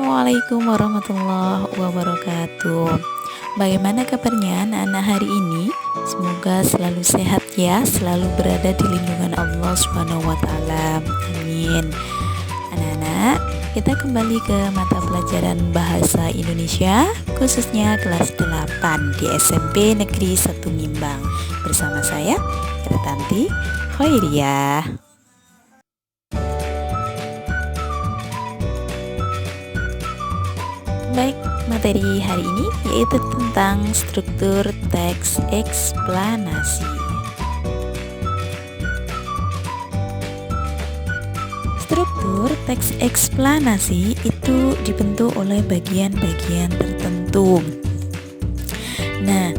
Assalamualaikum warahmatullahi wabarakatuh. Bagaimana kabarnya anak-anak hari ini? Semoga selalu sehat ya, selalu berada di lindungan Allah Subhanahu wa taala. Amin. Anak-anak, kita kembali ke mata pelajaran Bahasa Indonesia, khususnya kelas 8 di SMP Negeri 1 Ngimbang. Bersama saya, Kretanti Khairiyah. Baik, materi hari ini yaitu tentang struktur teks eksplanasi. Struktur teks eksplanasi itu dibentuk oleh bagian-bagian tertentu. Nah,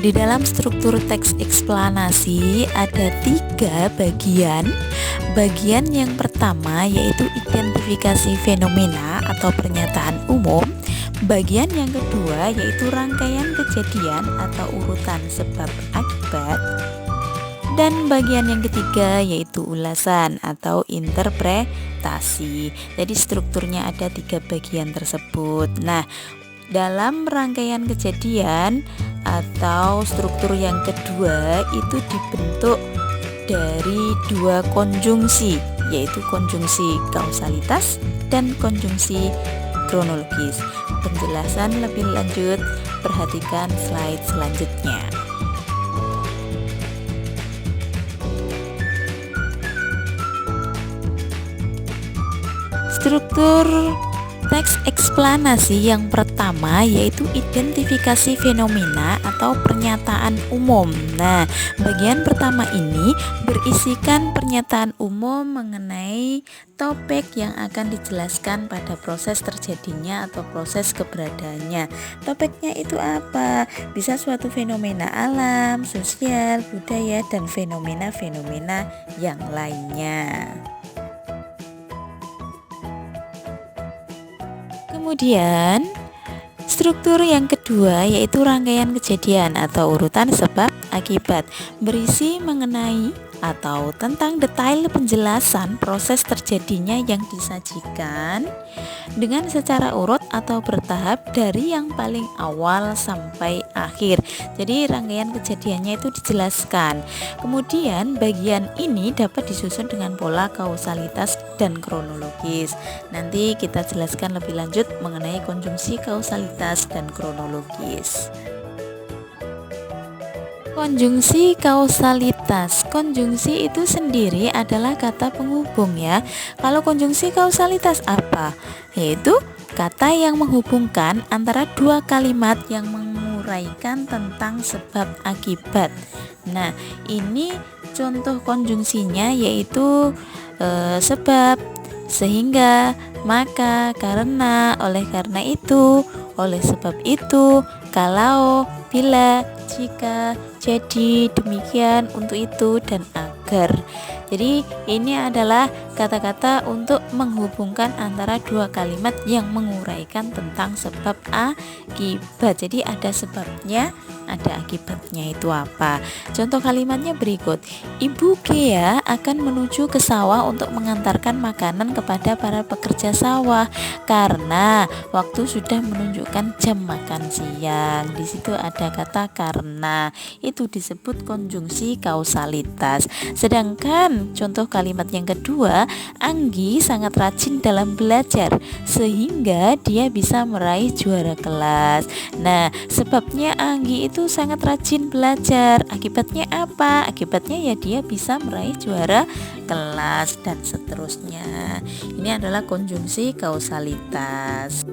di dalam struktur teks eksplanasi ada 3 bagian. Bagian yang pertama yaitu identifikasi fenomena atau pernyataan umum. Bagian yang kedua yaitu rangkaian kejadian atau urutan sebab akibat. Dan bagian yang ketiga yaitu ulasan atau interpretasi. Jadi strukturnya ada 3 bagian tersebut. Nah, dalam rangkaian kejadian atau struktur yang kedua itu dibentuk dari 2 konjungsi, yaitu konjungsi kausalitas dan konjungsi kronologis. Penjelasan lebih lanjut, perhatikan slide selanjutnya. Struktur teks eksplanasi yang pertama yaitu identifikasi fenomena atau pernyataan umum. Nah, bagian pertama ini berisikan pernyataan umum mengenai topik yang akan dijelaskan pada proses terjadinya atau proses keberadaannya. Topiknya itu apa? Bisa suatu fenomena alam, sosial, budaya, dan fenomena-fenomena yang lainnya. Kemudian struktur yang kedua yaitu rangkaian kejadian atau urutan sebab akibat, berisi mengenai atau tentang detail penjelasan proses terjadinya yang disajikan dengan secara urut atau bertahap dari yang paling awal sampai akhir. Jadi rangkaian kejadiannya itu dijelaskan. Kemudian bagian ini dapat disusun dengan pola kausalitas dan kronologis. Nanti kita jelaskan lebih lanjut mengenai konjungsi kausalitas dan kronologis. Konjungsi kausalitas. Konjungsi itu sendiri adalah kata penghubung ya. Kalau konjungsi kausalitas apa? Yaitu kata yang menghubungkan antara 2 kalimat yang menguraikan tentang sebab akibat. Nah, ini contoh konjungsinya yaitu sebab, sehingga, maka, karena, oleh karena itu, oleh sebab itu, kalau, bila, jika, jadi, demikian, untuk itu, dan agar. Jadi ini adalah kata-kata untuk menghubungkan antara 2 kalimat yang menguraikan tentang sebab akibat. Jadi ada sebabnya, ada akibatnya. Itu apa? Contoh kalimatnya berikut. Ibu Gea akan menuju ke sawah untuk mengantarkan makanan kepada para pekerja sawah karena waktu sudah menunjukkan jam makan siang. Di situ ada kata karena. Itu disebut konjungsi kausalitas. Sedangkan contoh kalimat yang kedua, Anggi sangat rajin dalam belajar sehingga dia bisa meraih juara kelas. Nah, sebabnya Anggi itu sangat rajin belajar. Akibatnya apa? Akibatnya ya dia bisa meraih juara kelas dan seterusnya. Ini adalah konjungsi kausalitas.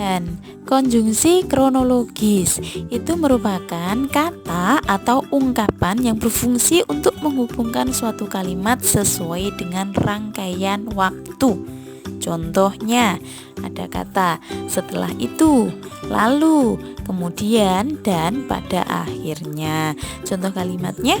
Dan konjungsi kronologis itu merupakan kata atau ungkapan yang berfungsi untuk menghubungkan suatu kalimat sesuai dengan rangkaian waktu. Contohnya ada kata setelah itu, lalu, kemudian, dan pada akhirnya. Contoh kalimatnya,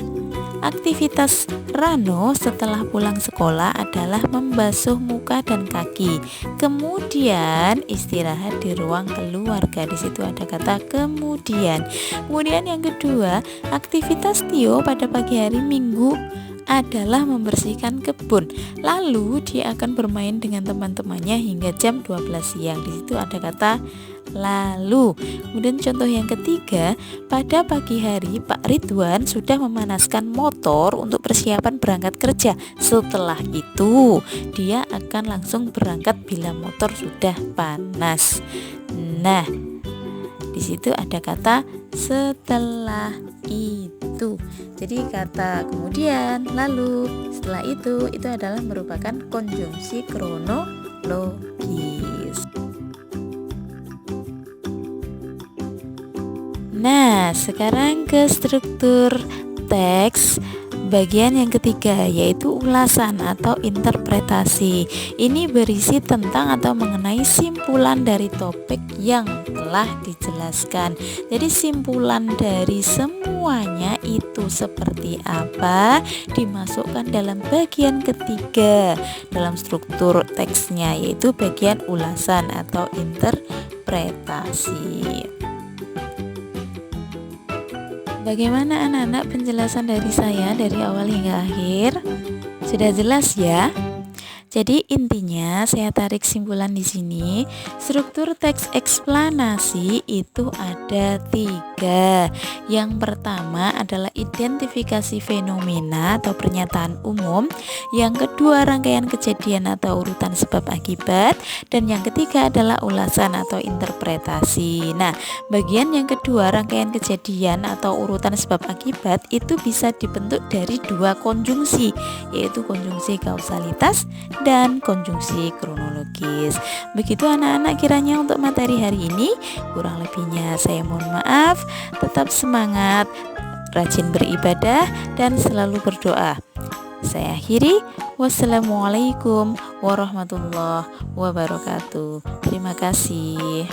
aktivitas Rano setelah pulang sekolah adalah membasuh muka dan kaki. Kemudian istirahat di ruang keluarga. Di situ ada kata kemudian. Kemudian yang kedua, aktivitas Tio pada pagi hari Minggu adalah membersihkan kebun. Lalu dia akan bermain dengan teman-temannya hingga jam 12 siang. Di situ ada kata lalu. Kemudian contoh yang ketiga, pada pagi hari Pak Ridwan sudah memanaskan motor untuk persiapan berangkat kerja. Setelah itu dia akan langsung berangkat bila motor sudah panas. Nah, di situ ada kata setelah itu. Jadi kata kemudian, lalu, setelah itu adalah merupakan konjungsi kronologis. Nah, sekarang ke struktur teks bagian yang ketiga, yaitu ulasan atau interpretasi. Ini berisi tentang atau mengenai simpulan dari topik yang telah dijelaskan. Jadi simpulan dari semuanya itu seperti apa dimasukkan dalam bagian ketiga dalam struktur teksnya, yaitu bagian ulasan atau interpretasi. Bagaimana anak-anak penjelasan dari saya dari awal hingga akhir? Sudah jelas ya? Jadi intinya saya tarik simpulan di sini, struktur teks eksplanasi itu ada 3. Yang pertama adalah identifikasi fenomena atau pernyataan umum, yang kedua rangkaian kejadian atau urutan sebab akibat, dan yang ketiga adalah ulasan atau interpretasi. Nah, bagian yang kedua rangkaian kejadian atau urutan sebab akibat itu bisa dibentuk dari 2 konjungsi, yaitu konjungsi kausalitas dan konjungsi kronologis. Begitu anak-anak kiranya untuk materi hari ini. Kurang lebihnya saya mohon maaf. Tetap semangat, rajin beribadah, dan selalu berdoa. Saya akhiri. Wassalamualaikum warahmatullahi wabarakatuh. Terima kasih.